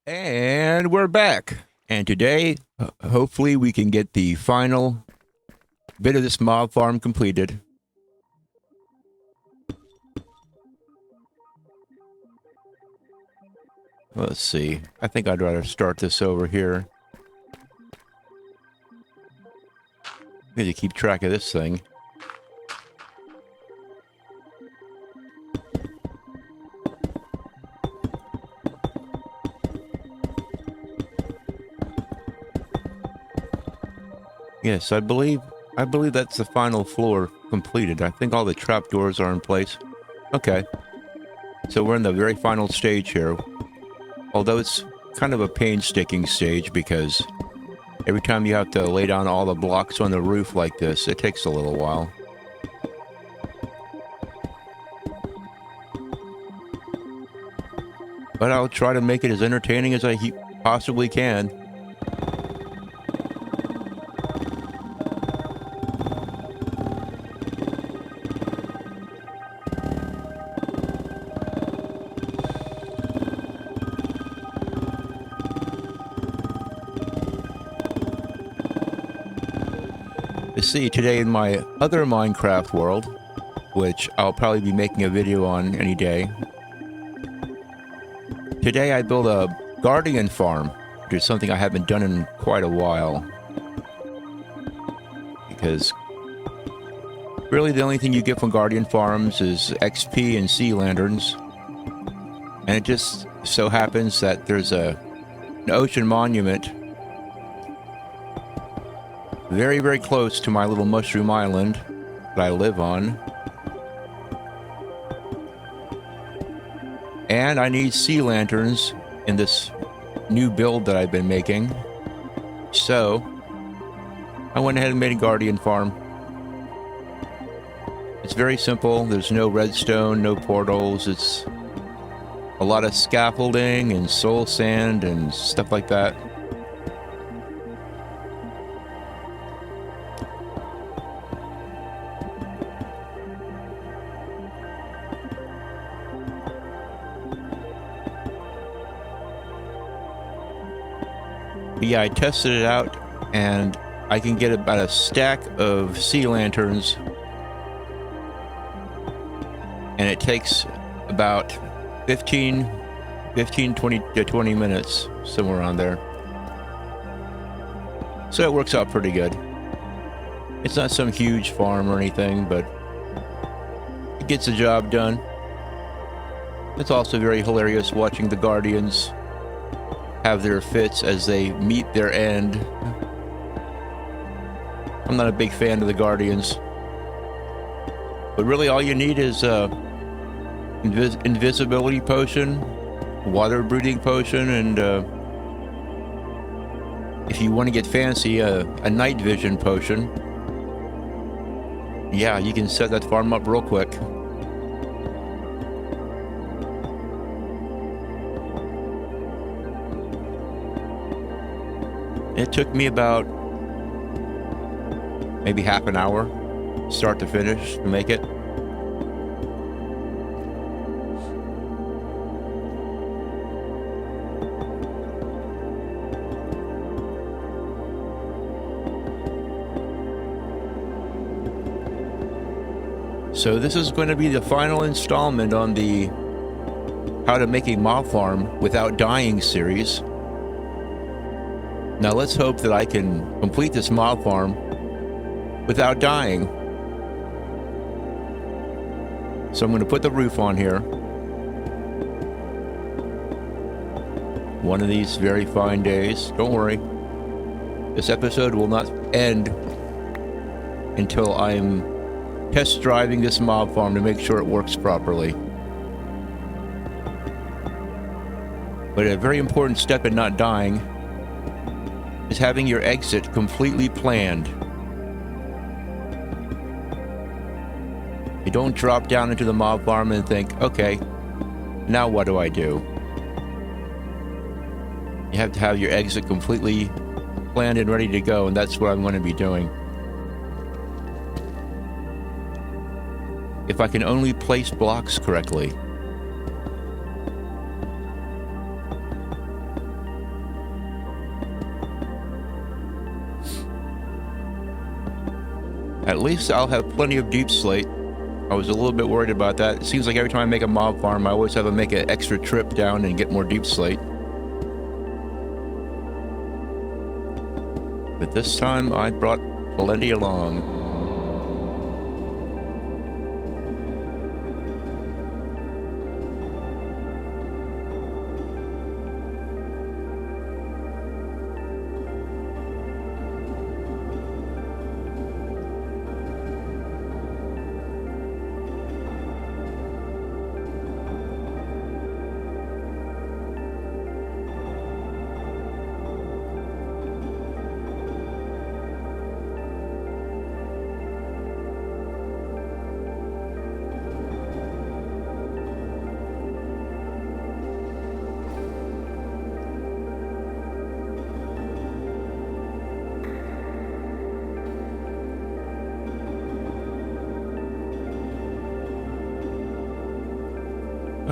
And we're back. And today, hopefully, we can get the final bit of this mob farm completed. Let's see. I think I'd rather start this over here. Need to keep track of this thing. Yes, I believe that's the final floor completed. I think all the trapdoors are in place. Okay. So we're in the very final stage here. Although it's kind of a painstaking stage because every time you have to lay down all the blocks on the roof like this, it takes a little while. But I'll try to make it as entertaining as I possibly can. See, today in my other Minecraft world, which I'll probably be making a video on any day. Today I built a guardian farm, which is something I haven't done in quite a while. Because really the only thing you get from guardian farms is XP and sea lanterns. And it just so happens that there's an ocean monument very, very close to my little mushroom island that I live on. And I need sea lanterns in this new build that I've been making. So I went ahead and made a guardian farm. It's very simple. There's no redstone, no portals. It's a lot of scaffolding and soul sand and stuff like that. Yeah, I tested it out, and I can get about a stack of sea lanterns, and it takes about 20 to 20 minutes, somewhere around there. So it works out pretty good. It's not some huge farm or anything, but it gets the job done. It's also very hilarious watching the Guardians have their fits as they meet their end. I'm not a big fan of the Guardians, but really all you need is invisibility potion, water breathing potion, and if you want to get fancy, a night vision potion. Yeah, you can set that farm up real quick. It took me about maybe half an hour, start to finish, to make it. So this is going to be the final installment on the How to Make a Mob Farm Without Dying series. Now let's hope that I can complete this mob farm without dying. So I'm going to put the roof on here. One of these very fine days. Don't worry. This episode will not end until I'm test driving this mob farm to make sure it works properly. But a very important step in not dying is having your exit completely planned. You don't drop down into the mob farm and think, okay, now what do I do? You have to have your exit completely planned and ready to go, and that's what I'm going to be doing. If I can only place blocks correctly. At least I'll have plenty of deep slate. I was a little bit worried about that. It seems like every time I make a mob farm, I always have to make an extra trip down and get more deep slate. But this time, I brought plenty along.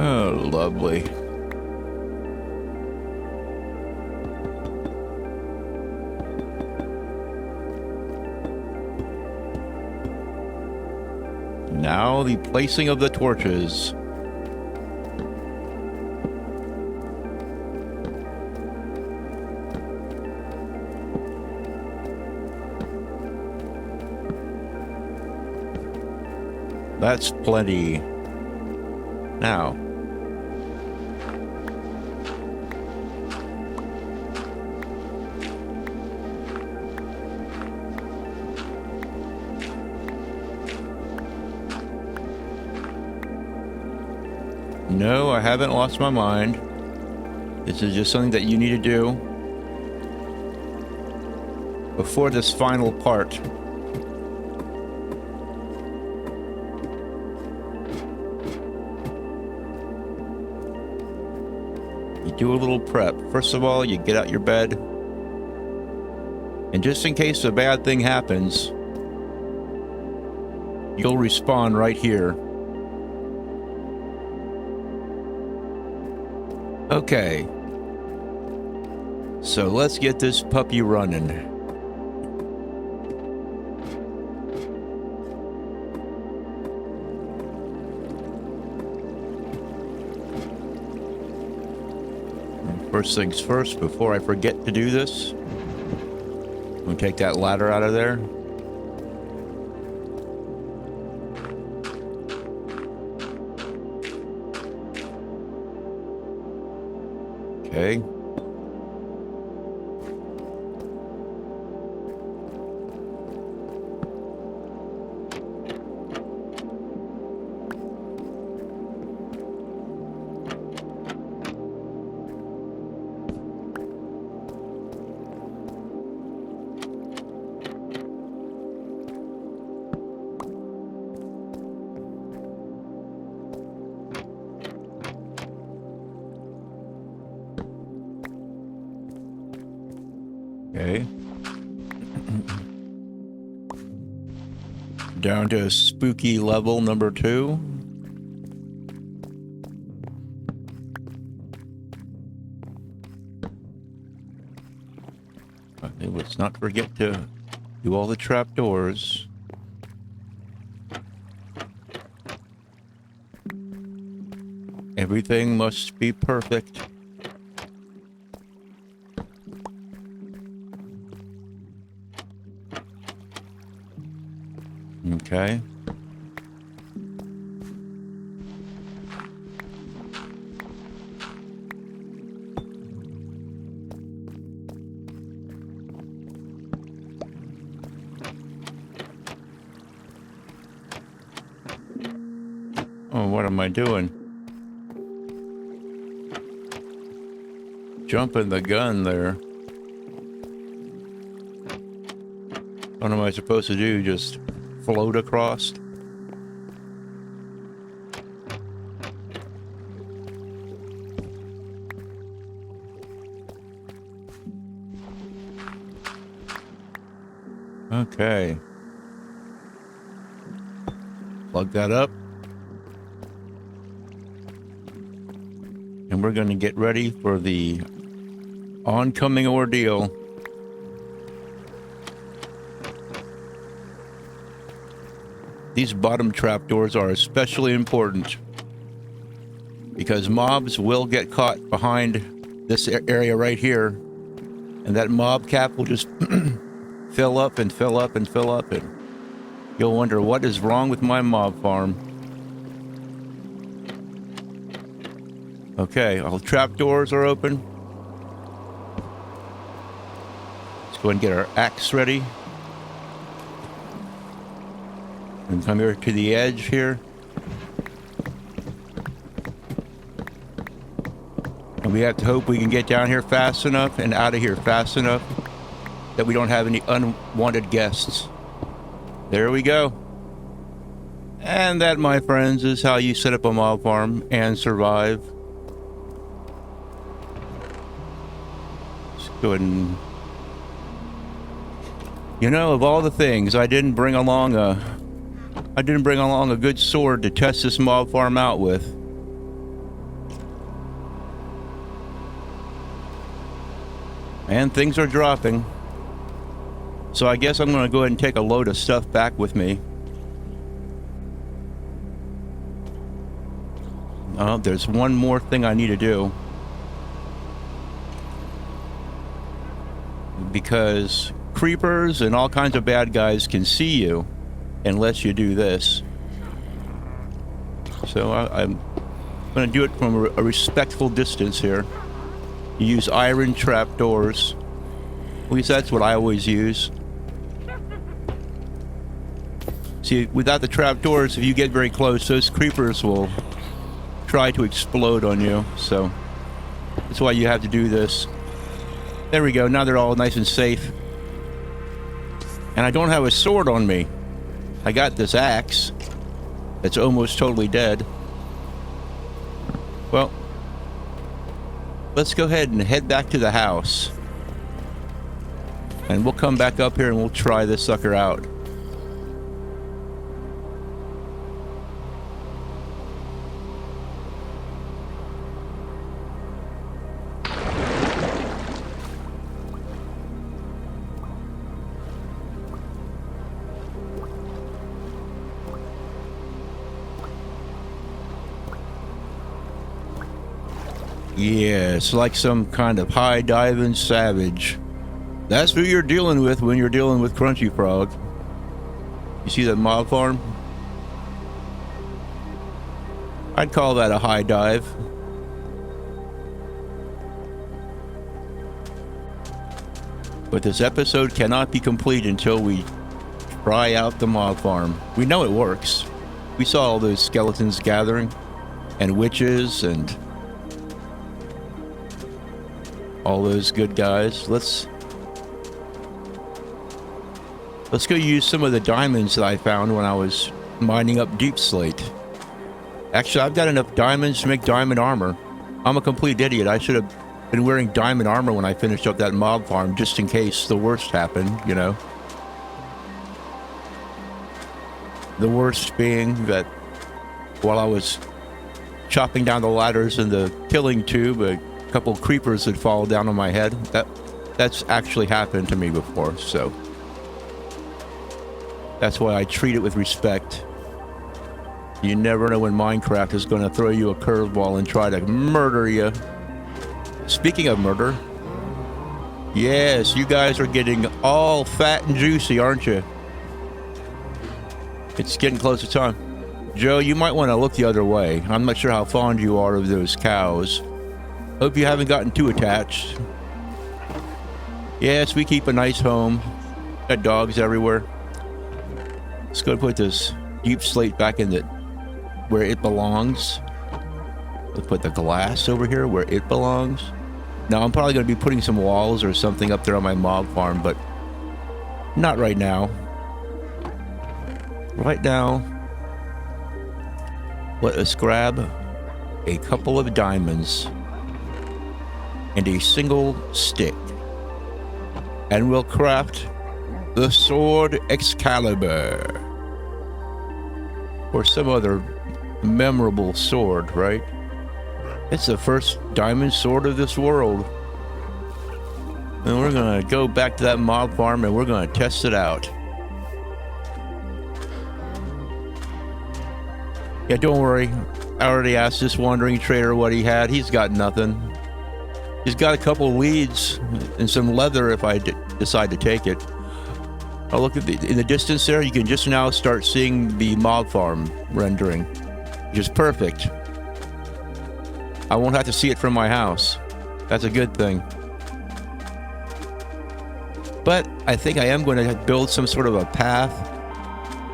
Oh, lovely. Now the placing of the torches. That's plenty. Now. No, I haven't lost my mind. This is just something that you need to do before this final part. You do a little prep. First of all, you get out your bed. And just in case a bad thing happens, you'll respawn right here. Okay, so let's get this puppy running. First things first, before I forget to do this, I'm gonna take that ladder out of there. Okay. Okay. Down to spooky level number 2. Okay, let's not forget to do all the trapdoors. Everything must be perfect. Okay. Oh, what am I doing? Jumping the gun there. What am I supposed to do? Just float across? Okay. Plug that up. And we're going to get ready for the oncoming ordeal. These bottom trapdoors are especially important because mobs will get caught behind this area right here, and that mob cap will just fill up and fill up and fill up, and you'll wonder what is wrong with my mob farm. Okay, all the trapdoors are open. Let's go and get our axe ready. And come here to the edge here. And we have to hope we can get down here fast enough and out of here fast enough that we don't have any unwanted guests. There we go. And that, my friends, is how you set up a mob farm and survive. Let's go ahead and... You know, of all the things, I didn't bring along a good sword to test this mob farm out with. And things are dropping. So I guess I'm going to go ahead and take a load of stuff back with me. Oh, there's one more thing I need to do. Because creepers and all kinds of bad guys can see you unless you do this. So I'm going to do it from a respectful distance here. You use iron trapdoors. At least that's what I always use. See, without the trapdoors, if you get very close, those creepers will try to explode on you. So that's why you have to do this. There we go. Now they're all nice and safe. And I don't have a sword on me. I got this axe that's almost totally dead. Well, let's go ahead and head back to the house. And we'll come back up here and we'll try this sucker out. Yeah, it's like some kind of high-diving savage. That's who you're dealing with when you're dealing with Crunchy Frog. You see that mob farm? I'd call that a high dive. But this episode cannot be complete until we try out the mob farm. We know it works. We saw all those skeletons gathering, and witches, and all those good guys. Let's go use some of the diamonds that I found when I was mining up deep slate. Actually, I've got enough diamonds to make diamond armor. I'm a complete idiot. I should have been wearing diamond armor when I finished up that mob farm, just in case the worst happened, you know. The worst being that while I was chopping down the ladders in the killing tube, a couple of creepers would fall down on my head. That's actually happened to me before, so that's why I treat it with respect. You never know when Minecraft is going to throw you a curveball and try to murder you. Speaking of murder, yes, you guys are getting all fat and juicy, aren't you? It's getting close to time. Joe, you might want to look the other way. I'm not sure how fond you are of those cows. Hope you haven't gotten too attached. Yes, we keep a nice home. Got dogs everywhere. Let's go put this deep slate back in where it belongs. Let's put the glass over here where it belongs. Now, I'm probably going to be putting some walls or something up there on my mob farm, but not right now. Right now, let us grab a couple of diamonds and a single stick, and we'll craft the sword Excalibur, or some other memorable sword, right? It's the first diamond sword of this world. And we're gonna go back to that mob farm and we're gonna test it out. Yeah, don't worry. I already asked this wandering trader what he had. He's got nothing. He's got a couple leads and some leather if I decide to take it. Oh, look at in the distance there. You can just now start seeing the mob farm rendering, which is perfect. I won't have to see it from my house. That's a good thing. But I think I am going to build some sort of a path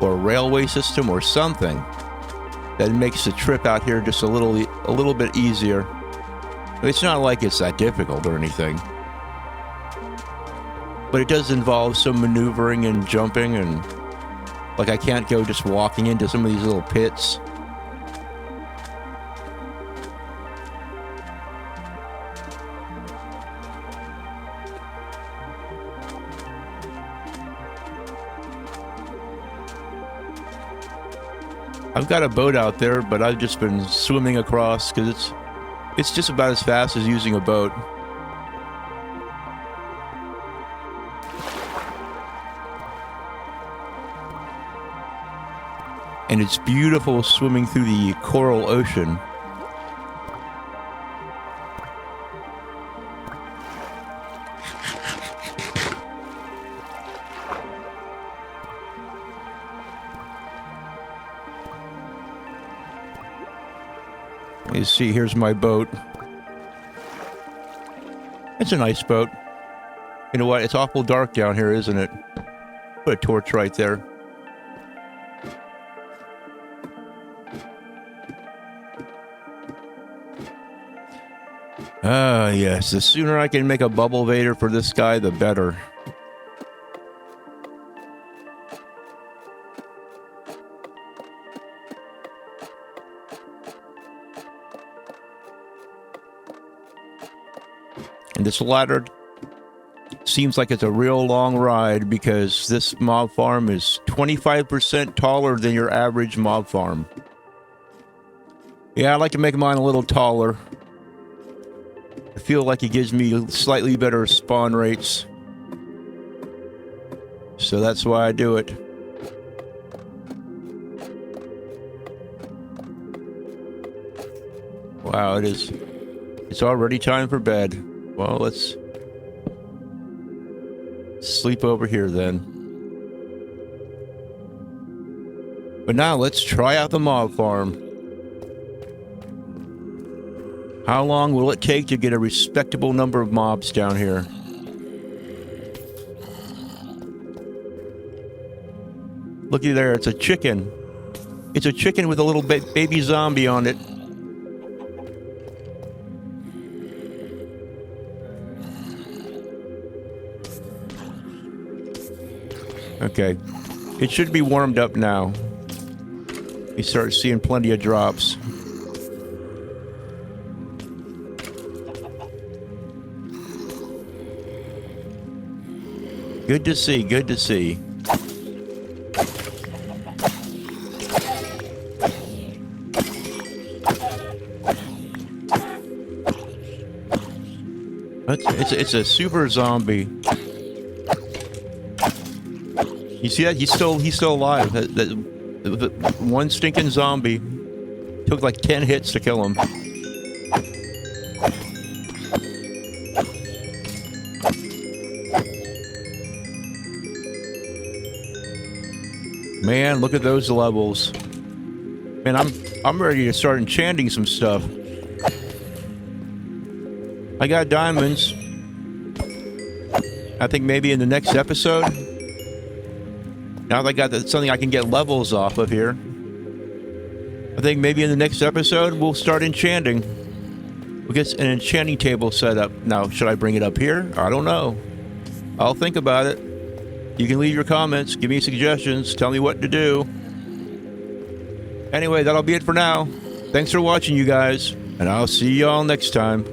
or a railway system or something that makes the trip out here just a little bit easier. It's not like it's that difficult or anything. But it does involve some maneuvering and jumping, and like I can't go just walking into some of these little pits. I've got a boat out there, but I've just been swimming across because it's just about as fast as using a boat. And it's beautiful swimming through the coral ocean. You see, here's my boat. It's a nice boat. You know what? It's awful dark down here, isn't it? Put a torch right there. Ah, yes. The sooner I can make a bubble vader for this guy, the better. And this ladder seems like it's a real long ride because this mob farm is 25% taller than your average mob farm. Yeah, I like to make mine a little taller. I feel like it gives me slightly better spawn rates. So that's why I do it. Wow, it's already time for bed. Well, let's sleep over here then. But now let's try out the mob farm. How long will it take to get a respectable number of mobs down here? Looky there, it's a chicken. It's a chicken with a little baby zombie on it. Okay, it should be warmed up now. You start seeing plenty of drops. Good to see, good to see. It's a super zombie. You see that? He's still alive. That one stinking zombie took like 10 hits to kill him. Man, look at those levels. Man, I'm ready to start enchanting some stuff. I got diamonds. I think maybe in the next episode. Now that I got something I can get levels off of here. I think maybe in the next episode we'll start enchanting. We'll get an enchanting table set up. Now, should I bring it up here? I don't know. I'll think about it. You can leave your comments, give me suggestions, tell me what to do. Anyway, that'll be it for now. Thanks for watching, you guys, and I'll see y'all next time.